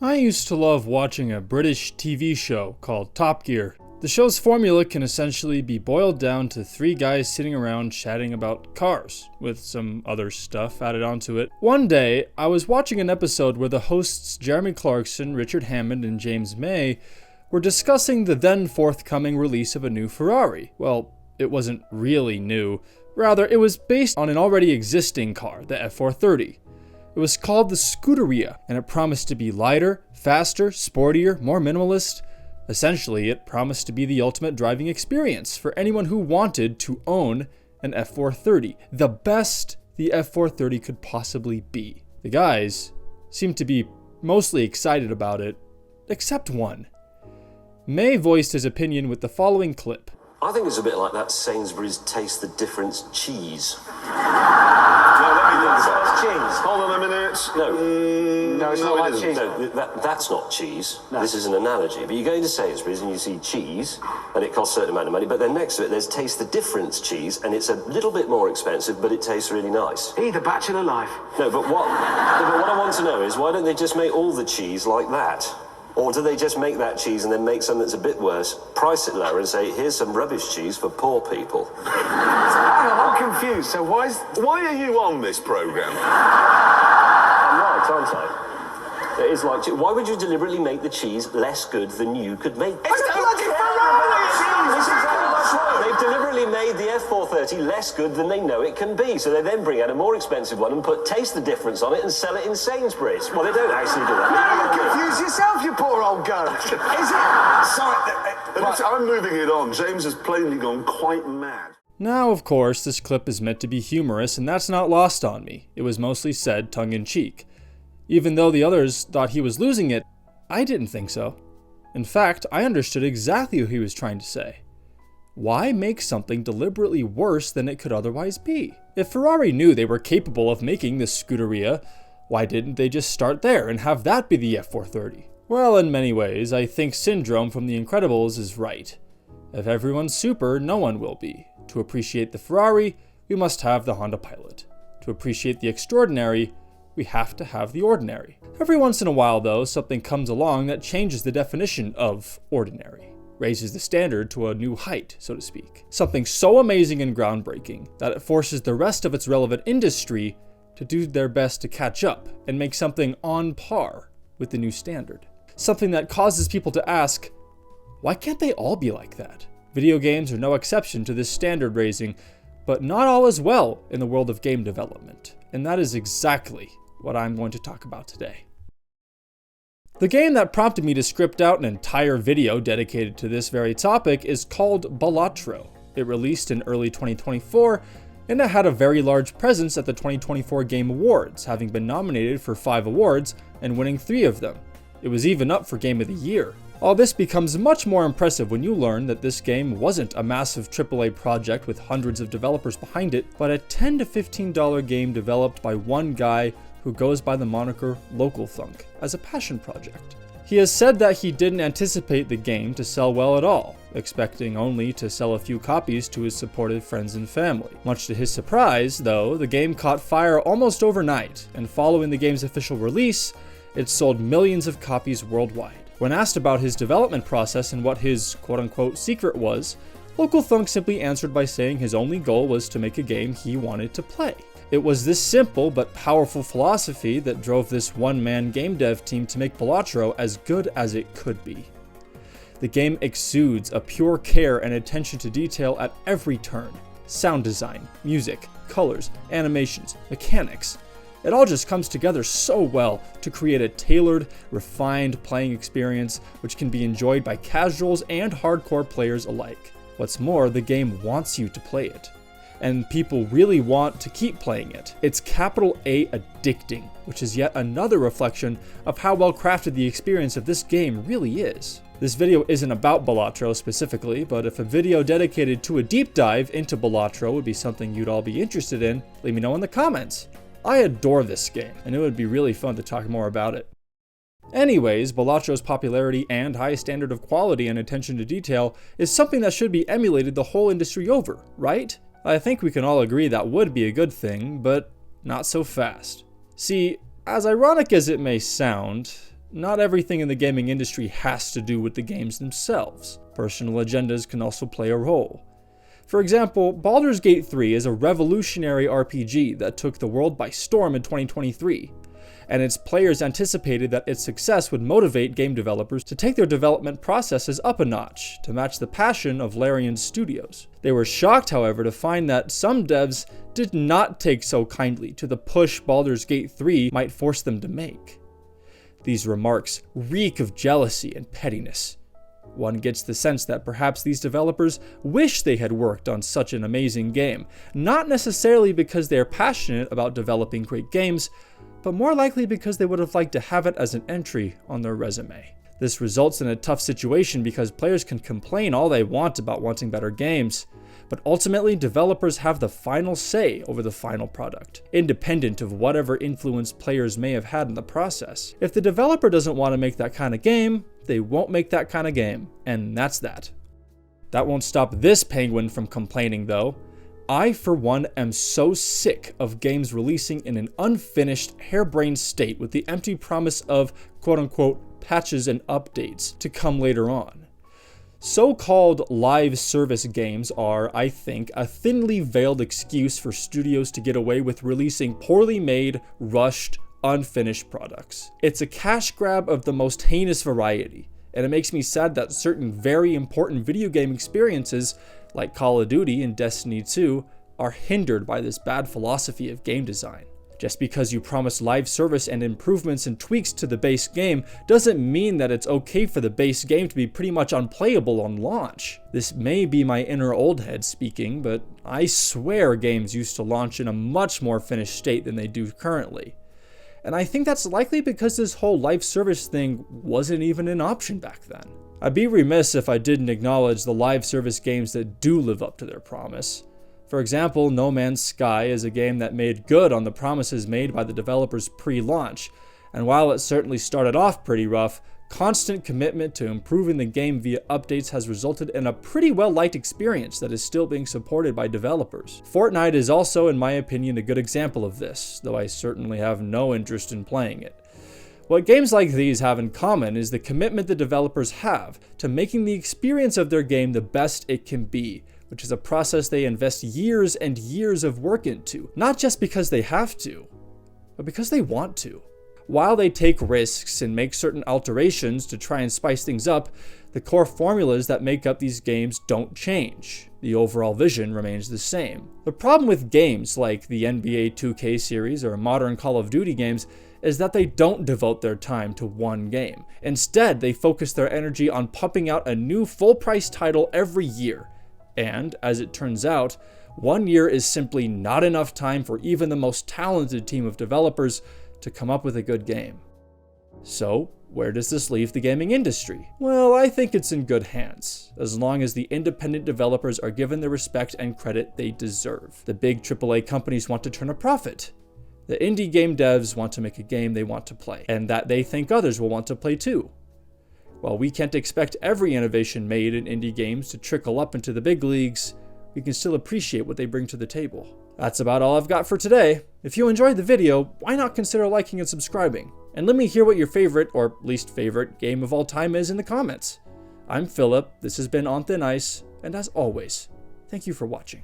I used to love watching a British TV show called Top Gear. The show's formula can essentially be boiled down to three guys sitting around chatting about cars, with some other stuff added onto it. One day, I was watching an episode where the hosts Jeremy Clarkson, Richard Hammond, and James May were discussing the then forthcoming release of a new Ferrari. Well, it wasn't really new. Rather, it was based on an already existing car, the F430. It was called the Scuderia, and it promised to be lighter, faster, sportier, more minimalist. Essentially, it promised to be the ultimate driving experience for anyone who wanted to own an F430, the best the F430 could possibly be. The guys seemed to be mostly excited about it, except one. May voiced his opinion with the following clip. I think it's a bit like that Sainsbury's Taste the Difference cheese. Cheese. Hold on a minute. No, it's not like cheese. No, that's not cheese. No. This is an analogy. But you go into Sainsbury's and you see cheese, and it costs a certain amount of money, but then next to it there's Taste the Difference cheese, and it's a little bit more expensive, but it tastes really nice. The bachelor life. No, but what I want to know is, why don't they just make all the cheese like that? Or do they just make that cheese and then make something that's a bit worse, price it lower and say, here's some rubbish cheese for poor people? Hang on, I'm confused. So why are you on this programme? I'm right, aren't I? It is like, why would you deliberately make the cheese less good than you could make it? It's bloody Ferrari cheese! That's right. They've deliberately made the F430 less good than they know it can be. So they then bring out a more expensive one and Taste the Difference on it and sell it in Sainsbury's. Well, they don't actually do that. No, you confused yourself, you poor old goat. Is it? Sorry. I'm moving it on. James has plainly gone quite mad. Now, of course, this clip is meant to be humorous, and that's not lost on me. It was mostly said tongue-in-cheek. Even though the others thought he was losing it, I didn't think so. In fact, I understood exactly what he was trying to say. Why make something deliberately worse than it could otherwise be? If Ferrari knew they were capable of making this Scuderia, why didn't they just start there and have that be the F430? Well, in many ways, I think Syndrome from The Incredibles is right. If everyone's super, no one will be. To appreciate the Ferrari, we must have the Honda Pilot. To appreciate the extraordinary, we have to have the ordinary. Every once in a while, though, something comes along that changes the definition of ordinary, raises the standard to a new height, so to speak. Something so amazing and groundbreaking that it forces the rest of its relevant industry to do their best to catch up and make something on par with the new standard. Something that causes people to ask, why can't they all be like that? Video games are no exception to this standard raising, but not all is well in the world of game development, and that is exactly what I'm going to talk about today. The game that prompted me to script out an entire video dedicated to this very topic is called Balatro. It released in early 2024, and it had a very large presence at the 2024 Game Awards, having been nominated for 5 awards and winning 3 of them. It was even up for Game of the Year. All this becomes much more impressive when you learn that this game wasn't a massive AAA project with hundreds of developers behind it, but a $10 to $15 game developed by one guy who goes by the moniker Local Thunk as a passion project. He has said that he didn't anticipate the game to sell well at all, expecting only to sell a few copies to his supportive friends and family. Much to his surprise, though, the game caught fire almost overnight, and following the game's official release, it sold millions of copies worldwide. When asked about his development process and what his quote-unquote secret was, Local Thunk simply answered by saying his only goal was to make a game he wanted to play. It was this simple but powerful philosophy that drove this one-man game dev team to make Balatro as good as it could be. The game exudes a pure care and attention to detail at every turn. Sound design, music, colors, animations, mechanics. It all just comes together so well to create a tailored, refined playing experience which can be enjoyed by casuals and hardcore players alike. What's more, the game wants you to play it, and people really want to keep playing it. It's capital A addicting, which is yet another reflection of how well crafted the experience of this game really is. This video isn't about Balatro specifically, but if a video dedicated to a deep dive into Balatro would be something you'd all be interested in, let me know in the comments. I adore this game, and it would be really fun to talk more about it. Anyways, Balatro's popularity and high standard of quality and attention to detail is something that should be emulated the whole industry over, right? I think we can all agree that would be a good thing, but not so fast. See, as ironic as it may sound, not everything in the gaming industry has to do with the games themselves. Personal agendas can also play a role. For example, Baldur's Gate 3 is a revolutionary RPG that took the world by storm in 2023, and its players anticipated that its success would motivate game developers to take their development processes up a notch to match the passion of Larian Studios. They were shocked, however, to find that some devs did not take so kindly to the push Baldur's Gate 3 might force them to make. These remarks reek of jealousy and pettiness. One gets the sense that perhaps these developers wish they had worked on such an amazing game, not necessarily because they are passionate about developing great games, but more likely because they would have liked to have it as an entry on their resume. This results in a tough situation because players can complain all they want about wanting better games, but ultimately developers have the final say over the final product, independent of whatever influence players may have had in the process. If the developer doesn't want to make that kind of game, they won't make that kind of game, and that's that. That won't stop this penguin from complaining though. I, for one, am so sick of games releasing in an unfinished, harebrained state with the empty promise of quote-unquote patches and updates to come later on. So-called live service games are, I think, a thinly veiled excuse for studios to get away with releasing poorly made, rushed, unfinished products. It's a cash grab of the most heinous variety, and it makes me sad that certain very important video game experiences like Call of Duty and Destiny 2, are hindered by this bad philosophy of game design. Just because you promise live service and improvements and tweaks to the base game doesn't mean that it's okay for the base game to be pretty much unplayable on launch. This may be my inner old head speaking, but I swear games used to launch in a much more finished state than they do currently. And I think that's likely because this whole live service thing wasn't even an option back then. I'd be remiss if I didn't acknowledge the live service games that do live up to their promise. For example, No Man's Sky is a game that made good on the promises made by the developers pre-launch, and while it certainly started off pretty rough, constant commitment to improving the game via updates has resulted in a pretty well-liked experience that is still being supported by developers. Fortnite is also, in my opinion, a good example of this, though I certainly have no interest in playing it. What games like these have in common is the commitment the developers have to making the experience of their game the best it can be, which is a process they invest years and years of work into, not just because they have to, but because they want to. While they take risks and make certain alterations to try and spice things up, the core formulas that make up these games don't change. The overall vision remains the same. The problem with games like the NBA 2K series or modern Call of Duty games is that they don't devote their time to one game. Instead, they focus their energy on pumping out a new full-price title every year. And, as it turns out, 1 year is simply not enough time for even the most talented team of developers to come up with a good game. So, where does this leave the gaming industry? Well, I think it's in good hands, as long as the independent developers are given the respect and credit they deserve. The big AAA companies want to turn a profit. The indie game devs want to make a game they want to play, and that they think others will want to play too. While we can't expect every innovation made in indie games to trickle up into the big leagues, we can still appreciate what they bring to the table. That's about all I've got for today. If you enjoyed the video, why not consider liking and subscribing? And let me hear what your favorite, or least favorite, game of all time is in the comments. I'm Philip, this has been On Thin Ice, and as always, thank you for watching.